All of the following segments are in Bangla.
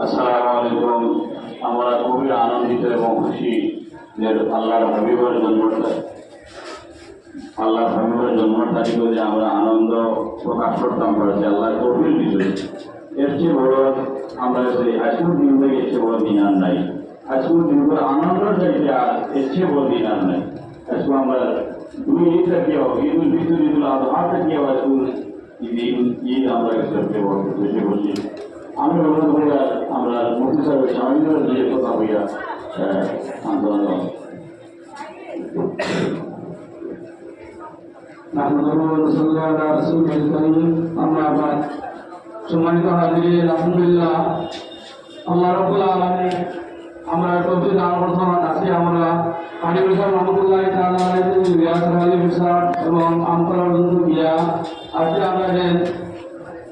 আসসালামু আলাইকুম। আমরা খুবই আনন্দিত এবং খুশি যে আল্লাহর হাবিবের জন্ম তারিখে যে আমরা আনন্দ প্রকাশ করতাম পারছি আল্লাহর গভীর বিষয়। এর চেয়ে বড় আমরা যে আজকের দিন থেকে এর চেয়ে বড় দিন আর নাই। আজকের দিন করে আনন্দের চাইতে আর এর চেয়ে বড় দিন আর নাই। আজকে আমরা দুই ঈদ থাকিও, ঈদুল ফিতর, ঈদুল আজহা থাকিও আজকে ঈদ আমরা সবচেয়ে বড় বেশি বসি। আমি অনুরোধ করি আমরা মুফতি সাহেবের সামান্য দিয়ে কথা হইয়া আন্দোলন সম্মানিত হাজির, আলহামদুলিল্লাহ আল্লাহ রাব্বুল আলামিন আমরা তৌফিক দান করছেন। আজকে আমরা পানি বিশাল রহমতুল্লাহ তাআলা আলাইহি রিয়াজ বিশাল এবং আমতলা পর্যন্ত গিয়া আজকে আমরা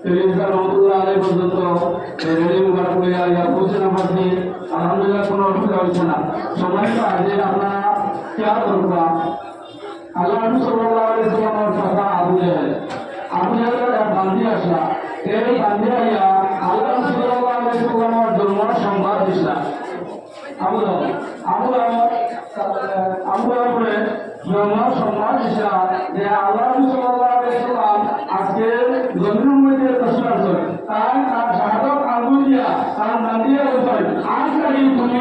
বিশাল রহমতুল্লাহ আলাইহি পর্যন্ত রেলি মুবারক হইয়া পৌঁছে না পারছি। আলহামদুলিল্লাহ কোনো অসুবিধা হচ্ছে না। সম্মানিত হাজির, আপনারা খেয়াল করবা আল্লাহ নবী সাল্লাল্লাহু আলাইহি ওয়াসাল্লামের কথা আবু জাহেল এক বান্দি আসলা, এই বান্দি আইয়া আল্লাহ নবী সাল্লাল্লাহু আলাইহি ওয়াসাল্লামের জন্ম সংবাদ দিছিলা। আবু জাহেল জন্ম সংবাদ দিছিলা যে আল্লাহ নবী সাল্লাল্লাহু আলাইহি ওয়াসাল্লাম আজকে জন্মের মধ্যে তশরিফ আনছেন, তার শাহাদাত আঙ্গুল দিয়া তার বান্দিয়া বলেন আজ থেকে তুমি